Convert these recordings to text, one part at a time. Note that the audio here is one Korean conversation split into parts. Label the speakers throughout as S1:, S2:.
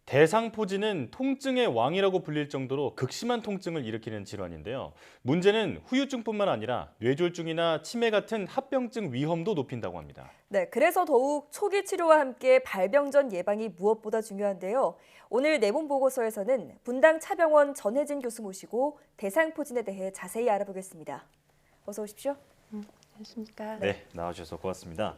S1: 대상포진은 통증의 왕이라고 불릴 정도로 극심한 통증을 일으키는 질환인데요. 문제는 후유증뿐만 아니라 뇌졸중이나 치매 같은 합병증 위험도 높인다고 합니다.
S2: 네, 그래서 더욱 초기 치료와 함께 발병 전 예방이 무엇보다 중요한데요. 오늘 내본 보고서에서는 분당 차병원 전혜진 교수 모시고 대상포진에 대해 자세히 알아보겠습니다. 어서 오십시오.
S3: 안녕하십니까.
S1: 네, 나와주셔서 고맙습니다.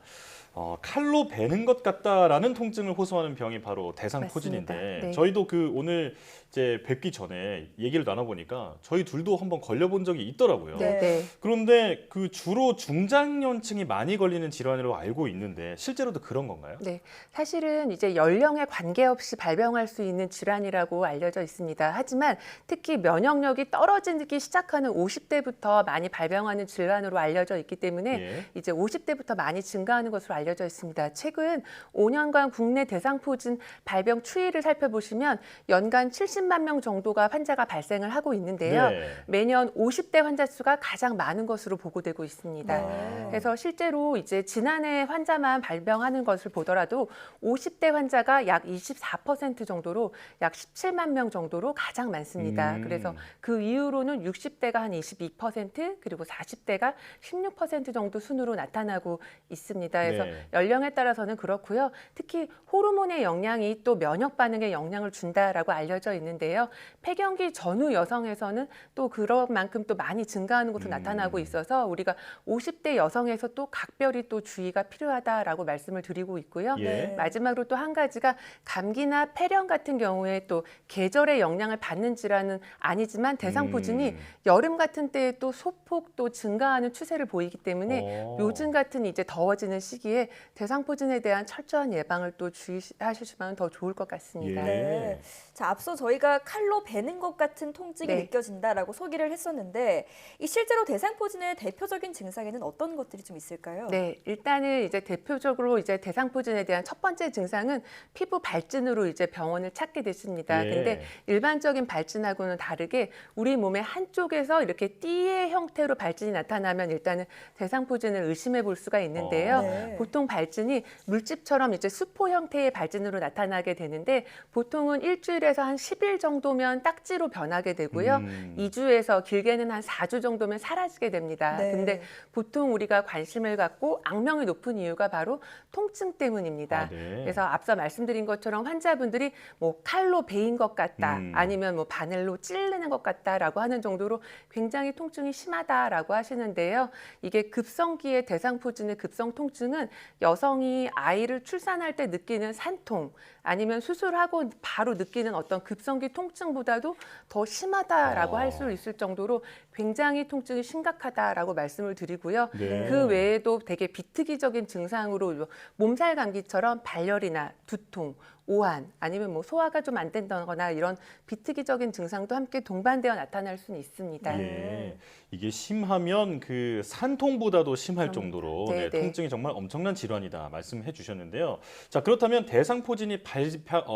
S1: 칼로 베는 것 같다라는 통증을 호소하는 병이 바로 대상포진인데
S3: 맞습니다. 네.
S1: 저희도 오늘 이제 뵙기 전에 얘기를 나눠보니까 저희 둘도 한번 걸려본 적이 있더라고요.
S3: 네.
S1: 그런데 주로 중장년층이 많이 걸리는 질환으로 알고 있는데 실제로도 그런 건가요?
S3: 네. 사실은 이제 연령에 관계없이 발병할 수 있는 질환이라고 알려져 있습니다. 하지만 특히 면역력이 떨어지기 시작하는 50대부터 많이 발병하는 질환으로 알려져 있기 때문에
S1: 예.
S3: 이제 50대부터 많이 증가하는 것으로 알려져 있습니다. 최근 5년간 국내 대상포진 발병 추이를 살펴보시면 연간 70만 명 정도가 환자가 발생을 하고 있는데요.
S1: 네.
S3: 매년 50대 환자 수가 가장 많은 것으로 보고되고 있습니다.
S1: 아.
S3: 그래서 실제로 이제 지난해 환자만 발병하는 것을 보더라도 50대 환자가 약 24% 정도로 약 17만 명 정도로 가장 많습니다. 그래서 그 이후로는 60대가 한 22% 그리고 40대가 16% 정도 순으로 나타나고 있습니다. 그래서
S1: 네.
S3: 연령에 따라서는 그렇고요. 특히 호르몬의 영향이 또 면역 반응에 영향을 준다라고 알려져 있는데요. 폐경기 전후 여성에서는 또 그런 만큼 또 많이 증가하는 것으로 나타나고 있어서 우리가 50대 여성에서 또 각별히 또 주의가 필요하다라고 말씀을 드리고 있고요.
S1: 예.
S3: 마지막으로 또 한 가지가 감기나 폐렴 같은 경우에 또 계절의 영향을 받는 질환은 아니지만 대상포진이 여름 같은 때에 또 소폭 또 증가하는 추세를 보이기 때문에 요즘 같은 이제 더워지는 시기에 대상포진에 대한 철저한 예방을 또 주의하시면 더 좋을 것 같습니다.
S1: 예.
S2: 네. 자, 앞서 저희가 칼로 베는 것 같은 통증이
S3: 네.
S2: 느껴진다라고 소개를 했었는데 이 실제로 대상포진의 대표적인 증상에는 어떤 것들이 좀 있을까요?
S3: 네, 일단은 이제 대표적으로 이제 대상포진에 대한 첫 번째 증상은 피부 발진으로 이제 병원을 찾게 됐습니다.
S1: 예.
S3: 근데 일반적인 발진하고는 다르게 우리 몸의 한쪽에서 이렇게 띠의 형태로 발진이 나타나면 일단은 대상포진을 의심해 볼 수가 있는데요.
S2: 네.
S3: 보통 발진이 물집처럼 이제 수포 형태의 발진으로 나타나게 되는데 보통은 일주일에서 한 10일 정도면 딱지로 변하게 되고요. 2주에서 길게는 한 4주 정도면 사라지게 됩니다.
S2: 네.
S3: 근데 보통 우리가 관심을 갖고 악명이 높은 이유가 바로 통증 때문입니다.
S1: 아, 네.
S3: 그래서 앞서 말씀드린 것처럼 환자분들이 뭐 칼로 베인 것 같다, 아니면 뭐 바늘로 찌르는 것 같다라고 하는 정도로 굉장히 통증이 심하다라고 하시는데요. 이게 급성기의 대상포진의 급성 통증은 여성이 아이를 출산할 때 느끼는 산통, 아니면 수술하고 바로 느끼는 어떤 급성기 통증보다도 더 심하다라고 할 수 있을 정도로 굉장히 통증이 심각하다라고 말씀을 드리고요.
S1: 네.
S3: 그 외에도 되게 비특이적인 증상으로 몸살 감기처럼 발열이나 두통, 오한 아니면 뭐 소화가 좀 안 된다거나 이런 비특이적인 증상도 함께 동반되어 나타날 수는 있습니다.
S1: 예. 이게 심하면 산통보다도 심할 정도로
S3: 네, 네.
S1: 통증이 정말 엄청난 질환이다 말씀해 주셨는데요. 자, 그렇다면 대상포진이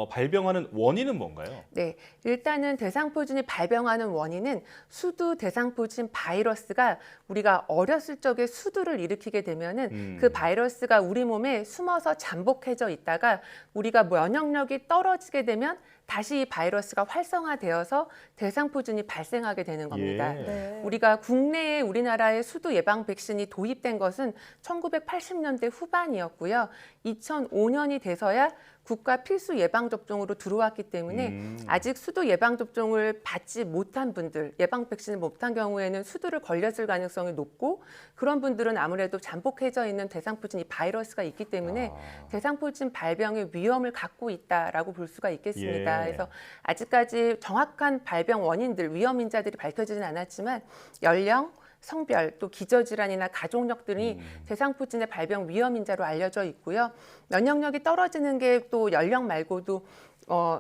S1: 발병하는 원인은 뭔가요?
S3: 네, 일단은 대상포진이 발병하는 원인은 수두 대상포진 바이러스가 우리가 어렸을 적에 수두를 일으키게 되면은 그 바이러스가 우리 몸에 숨어서 잠복해져 있다가 우리가 면역력이 떨어지게 되면 다시 이 바이러스가 활성화되어서 대상포진이 발생하게 되는 겁니다.
S1: 예.
S2: 네.
S3: 우리가 국내에 우리나라의 수두 예방 백신이 도입된 것은 1980년대 후반이었고요. 2005년이 돼서야 국가 필수 예방 접종으로 들어왔기 때문에 아직 수두 예방 접종을 받지 못한 분들, 예방 백신을 못한 경우에는 수두를 걸렸을 가능성이 높고 그런 분들은 아무래도 잠복해져 있는 대상포진 이 바이러스가 있기 때문에 대상포진 발병의 위험을 갖고 있다라고 볼 수가 있겠습니다.
S1: 예.
S3: 그래서 아직까지 정확한 발병 원인들, 위험 인자들이 밝혀지진 않았지만 연령, 성별, 또 기저질환이나 가족력 등이 대상포진의 발병 위험 인자로 알려져 있고요. 면역력이 떨어지는 게 또 연령 말고도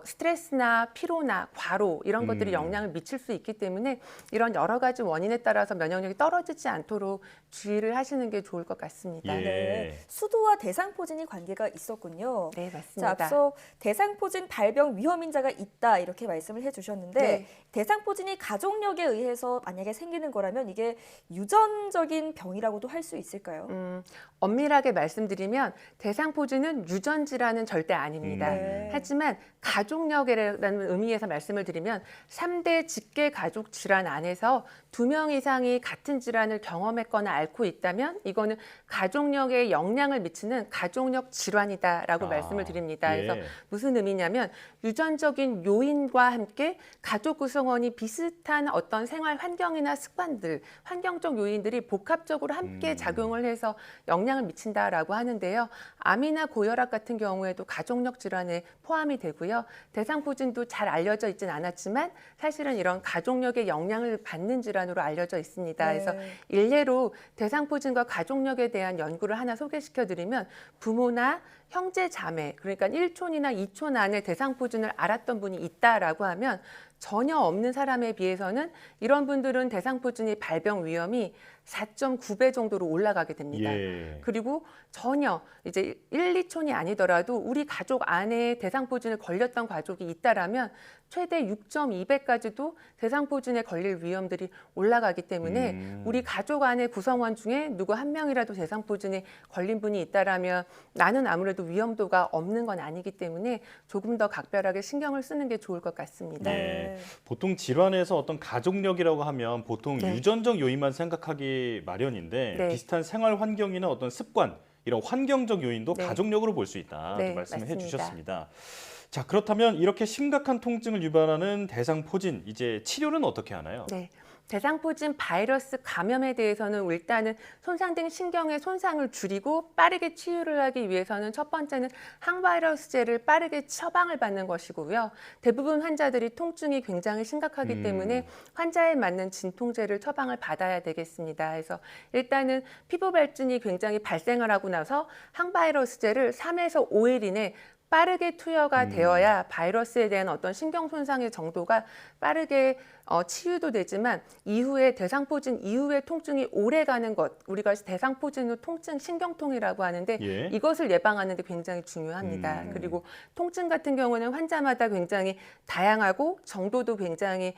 S3: 스트레스나 피로나 과로 이런 것들이 영향을 미칠 수 있기 때문에 이런 여러 가지 원인에 따라서 면역력이 떨어지지 않도록 주의를 하시는 게 좋을 것 같습니다.
S1: 예.
S2: 네. 수두와 대상포진이 관계가 있었군요.
S3: 네,
S2: 자,
S3: 맞습니다.
S2: 앞서 대상포진 발병 위험 인자가 있다 이렇게 말씀을 해주셨는데
S3: 네.
S2: 대상포진이 가족력에 의해서 만약에 생기는 거라면 이게 유전적인 병이라고도 할 수 있을까요?
S3: 엄밀하게 말씀드리면 대상포진은 유전 질환은 절대 아닙니다.
S2: 네.
S3: 하지만 가족력이라는 의미에서 말씀을 드리면 3대 직계 가족 질환 안에서 2명 이상이 같은 질환을 경험했거나 앓고 있다면 이거는 가족력에 영향을 미치는 가족력 질환이다라고 말씀을 드립니다.
S1: 예.
S3: 그래서 무슨 의미냐면 유전적인 요인과 함께 가족 구성원이 비슷한 어떤 생활 환경이나 습관들, 환경적 요인들이 복합적으로 함께 작용을 해서 영향을 미친다라고 하는데요. 암이나 고혈압 같은 경우에도 가족력 질환에 포함이 되고요. 대상포진도 잘 알려져 있지는 않았지만 사실은 이런 가족력의 영향을 받는 질환으로 알려져 있습니다.
S2: 네.
S3: 그래서 일례로 대상포진과 가족력에 대한 연구를 하나 소개시켜 드리면 부모나 형제 자매, 그러니까 1촌이나 2촌 안에 대상포진을 앓았던 분이 있다라고 하면 전혀 없는 사람에 비해서는 이런 분들은 대상포진의 발병 위험이 4.9배 정도로 올라가게 됩니다.
S1: 예.
S3: 그리고 전혀 이제 1, 2촌이 아니더라도 우리 가족 안에 대상포진을 걸렸던 가족이 있다라면 최대 6.2배까지도 대상포진에 걸릴 위험들이 올라가기 때문에 우리 가족 안의 구성원 중에 누구 한 명이라도 대상포진에 걸린 분이 있다라면 나는 아무래도 위험도가 없는 건 아니기 때문에 조금 더 각별하게 신경을 쓰는 게 좋을 것 같습니다.
S1: 네. 보통 질환에서 어떤 가족력이라고 하면 보통
S3: 네.
S1: 유전적 요인만 생각하기 마련인데
S3: 네.
S1: 비슷한 생활 환경이나 어떤 습관, 이런 환경적 요인도
S3: 네.
S1: 가족력으로 볼 수 있다.
S3: 네,
S1: 말씀을
S3: 맞습니다.
S1: 해주셨습니다. 자, 그렇다면 이렇게 심각한 통증을 유발하는 대상포진, 이제 치료는 어떻게 하나요?
S3: 네. 대상포진 바이러스 감염에 대해서는 일단은 손상된 신경의 손상을 줄이고 빠르게 치유를 하기 위해서는 첫 번째는 항바이러스제를 빠르게 처방을 받는 것이고요. 대부분 환자들이 통증이 굉장히 심각하기 때문에 환자에 맞는 진통제를 처방을 받아야 되겠습니다. 그래서 일단은 피부 발진이 굉장히 발생을 하고 나서 항바이러스제를 3에서 5일 이내 빠르게 투여가 되어야 바이러스에 대한 어떤 신경 손상의 정도가 빠르게 치유도 되지만 이후에 대상포진 이후에 통증이 오래 가는 것, 우리가 대상포진 후 통증 신경통이라고 하는데
S1: 예.
S3: 이것을 예방하는 데 굉장히 중요합니다. 그리고 통증 같은 경우는 환자마다 굉장히 다양하고 정도도 굉장히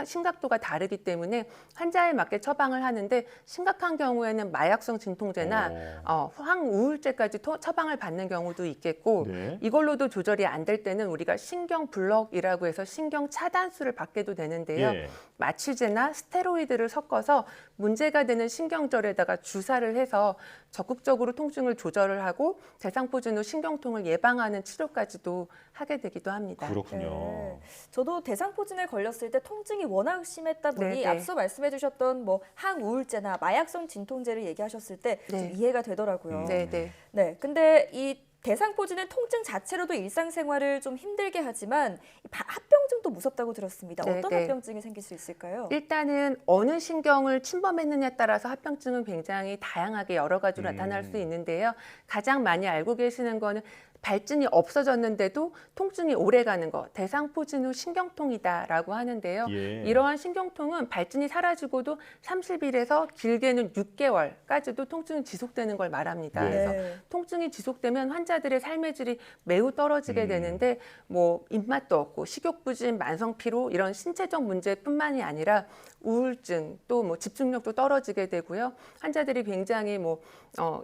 S3: 심각도가 다르기 때문에 환자에 맞게 처방을 하는데 심각한 경우에는 마약성 진통제나 항우울제까지 처방을 받는 경우도 있겠고
S1: 네.
S3: 이걸로도 조절이 안 될 때는 우리가 신경 블럭이라고 해서 신경 차단술을 받게도 되는데요.
S1: 예.
S3: 마취제나 스테로이드를 섞어서 문제가 되는 신경절에다가 주사를 해서 적극적으로 통증을 조절을 하고 대상포진 후 신경통을 예방하는 치료까지도 하게 되기도 합니다.
S1: 그렇군요.
S2: 네. 저도 대상포진에 걸렸을 때 통증이 워낙 심했다 보니
S3: 네, 네.
S2: 앞서 말씀해주셨던 뭐 항우울제나 마약성 진통제를 얘기하셨을 때 좀
S3: 네.
S2: 이해가 되더라고요.
S3: 네, 네.
S2: 네, 근데 이 대상포진은 통증 자체로도 일상생활을 좀 힘들게 하지만 합병증도 무섭다고 들었습니다.
S3: 네,
S2: 어떤
S3: 네.
S2: 합병증이 생길 수 있을까요?
S3: 일단은 어느 신경을 침범했느냐에 따라서 합병증은 굉장히 다양하게 여러 가지로 나타날 수 있는데요. 가장 많이 알고 계시는 거는 발진이 없어졌는데도 통증이 오래 가는 것, 대상포진 후 신경통이다라고 하는데요.
S1: 예.
S3: 이러한 신경통은 발진이 사라지고도 30일에서 길게는 6개월까지도 통증이 지속되는 걸 말합니다.
S1: 네.
S3: 그래서 통증이 지속되면 환자들의 삶의 질이 매우 떨어지게 되는데 뭐 입맛도 없고 식욕부진, 만성피로 이런 신체적 문제뿐만이 아니라 우울증 또 뭐 집중력도 떨어지게 되고요. 환자들이 굉장히 뭐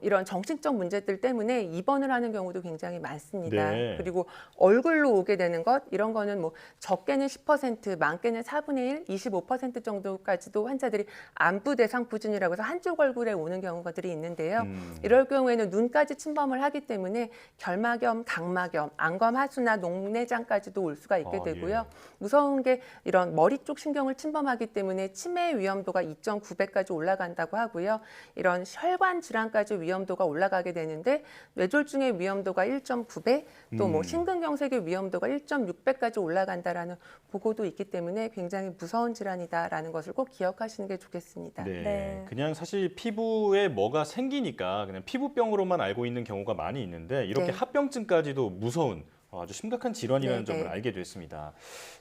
S3: 이런 정신적 문제들 때문에 입원을 하는 경우도 굉장히 많습니다.
S1: 네.
S3: 그리고 얼굴로 오게 되는 것 이런 거는 뭐 적게는 10%, 많게는 4분의 1, 25% 정도까지도 환자들이 안부 대상포진이라고 해서 한쪽 얼굴에 오는 경우들이 있는데요. 이럴 경우에는 눈까지 침범을 하기 때문에 결막염, 각막염, 안검 하수나 녹내장까지도 올 수가 있게 되고요. 무서운 게 이런 머리 쪽 신경을 침범하기 때문에 치매 위험도가 2.9배까지 올라간다고 하고요. 이런 혈관 질환까지 위험도가 올라가게 되는데 뇌졸중의 위험도가 1.9배, 또 뭐 심근경색의 위험도가 1.6배까지 올라간다라는 보고도 있기 때문에 굉장히 무서운 질환이다라는 것을 꼭 기억하시는 게 좋겠습니다.
S1: 네.
S2: 네.
S1: 그냥 사실 피부에 뭐가 생기니까 그냥 피부병으로만 알고 있는 경우가 많이 있는데 이렇게
S3: 네.
S1: 합병증까지도 무서운 아주 심각한 질환이라는
S3: 네,
S1: 점을
S3: 네.
S1: 알게 됐습니다.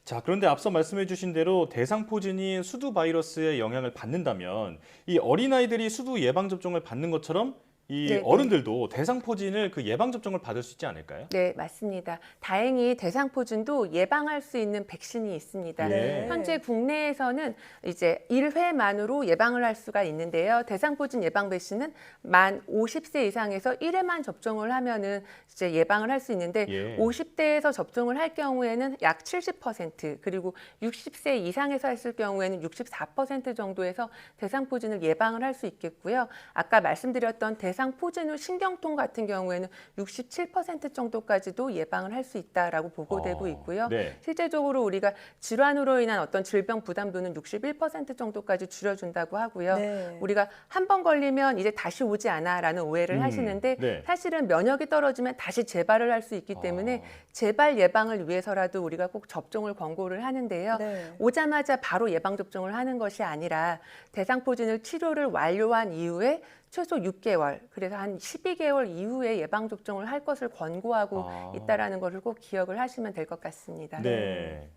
S1: 자, 그런데 앞서 말씀해 주신 대로 대상포진이 수두 바이러스의 영향을 받는다면 이 어린아이들이 수두 예방접종을 받는 것처럼 이
S3: 네, 네.
S1: 어른들도 대상포진을 그 예방 접종을 받을 수 있지 않을까요?
S3: 네, 맞습니다. 다행히 대상포진도 예방할 수 있는 백신이 있습니다.
S1: 예.
S3: 현재 국내에서는 이제 1회만으로 예방을 할 수가 있는데요. 대상포진 예방 백신은 만 50세 이상에서 1회만 접종을 하면은 이제 예방을 할 수 있는데
S1: 예.
S3: 50대에서 접종을 할 경우에는 약 70% 그리고 60세 이상에서 했을 경우에는 64% 정도에서 대상포진을 예방을 할 수 있겠고요. 아까 말씀드렸던 대상포진 후 신경통 같은 경우에는 67% 정도까지도 예방을 할 수 있다라고 보고되고 있고요.
S1: 네.
S3: 실제적으로 우리가 질환으로 인한 어떤 질병 부담도는 61% 정도까지 줄여준다고 하고요.
S2: 네.
S3: 우리가 한 번 걸리면 이제 다시 오지 않아라는 오해를 하시는데
S1: 네.
S3: 사실은 면역이 떨어지면 다시 재발을 할 수 있기 때문에 재발 예방을 위해서라도 우리가 꼭 접종을 권고를 하는데요.
S2: 네.
S3: 오자마자 바로 예방 접종을 하는 것이 아니라 대상포진을 치료를 완료한 이후에 최소 6개월, 그래서 한 12개월 이후에 예방 접종을 할 것을 권고하고 있다라는 것을 꼭 기억을 하시면 될 것 같습니다.
S1: 네.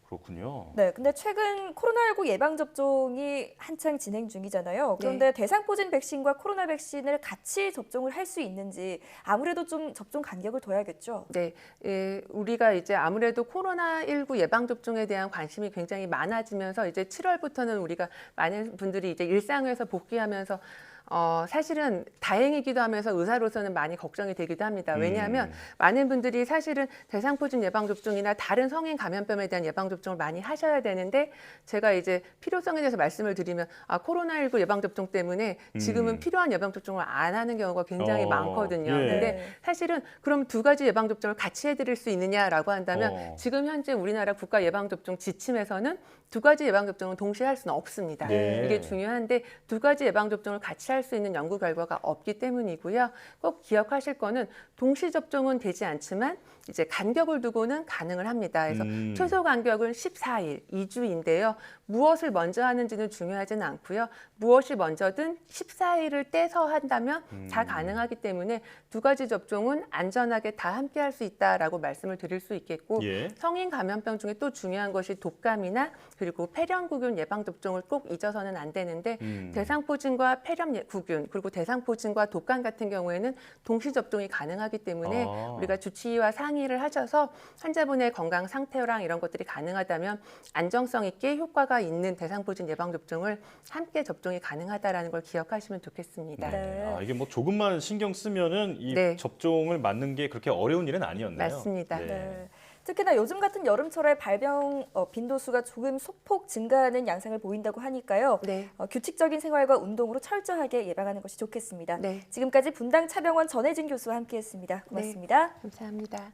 S1: 그렇군요.
S2: 네, 근데 최근 코로나19 예방접종이 한창 진행 중이잖아요. 그런데 대상포진 백신과 코로나 백신을 같이 접종을 할 수 있는지 아무래도 좀 접종 간격을 둬야겠죠.
S3: 네, 우리가 이제 아무래도 코로나19 예방접종에 대한 관심이 굉장히 많아지면서 이제 7월부터는 우리가 많은 분들이 이제 일상에서 복귀하면서 사실은 다행이기도 하면서 의사로서는 많이 걱정이 되기도 합니다. 왜냐하면 많은 분들이 사실은 대상포진 예방접종이나 다른 성인 감염병에 대한 예방접종을 많이 하셔야 되는데 제가 이제 필요성에 대해서 말씀을 드리면 코로나19 예방접종 때문에 지금은 필요한 예방접종을 안 하는 경우가 굉장히 많거든요.
S1: 예.
S3: 근데 사실은 그럼 두 가지 예방접종을 같이 해드릴 수 있느냐라고 한다면 지금 현재 우리나라 국가 예방접종 지침에서는 두 가지 예방접종을 동시에 할 수는 없습니다.
S1: 네.
S3: 이게 중요한데 두 가지 예방접종을 같이 할 수 있는 연구 결과가 없기 때문이고요. 꼭 기억하실 거는 동시 접종은 되지 않지만 이제 간격을 두고는 가능을 합니다. 그래서 최소 간격은 14일, 2주인데요. 무엇을 먼저 하는지는 중요하지는 않고요. 무엇이 먼저든 14일을 떼서 한다면 다 가능하기 때문에 두 가지 접종은 안전하게 다 함께 할 수 있다라고 말씀을 드릴 수 있겠고 성인 감염병 중에 또 중요한 것이 독감이나 그리고 폐렴구균 예방접종을 꼭 잊어서는 안 되는데 대상포진과 폐렴구균 그리고 대상포진과 독감 같은 경우에는 동시 접종이 가능하기 때문에 우리가 주치의와 상의를 하셔서 환자분의 건강 상태랑 이런 것들이 가능하다면 안정성 있게 효과가 있는 대상포진 예방접종을 함께 접종이 가능하다라는 걸 기억하시면 좋겠습니다.
S2: 네.
S1: 이게 뭐 조금만 신경 쓰면은 이 접종을 맞는 게 그렇게 어려운 일은 아니었네요.
S3: 맞습니다.
S2: 네. 특히나 요즘 같은 여름철에 발병 빈도수가 조금 소폭 증가하는 양상을 보인다고 하니까요. 규칙적인 생활과 운동으로 철저하게 예방하는 것이 좋겠습니다. 지금까지 분당 차병원 전혜진 교수와 함께했습니다. 고맙습니다.
S3: 감사합니다.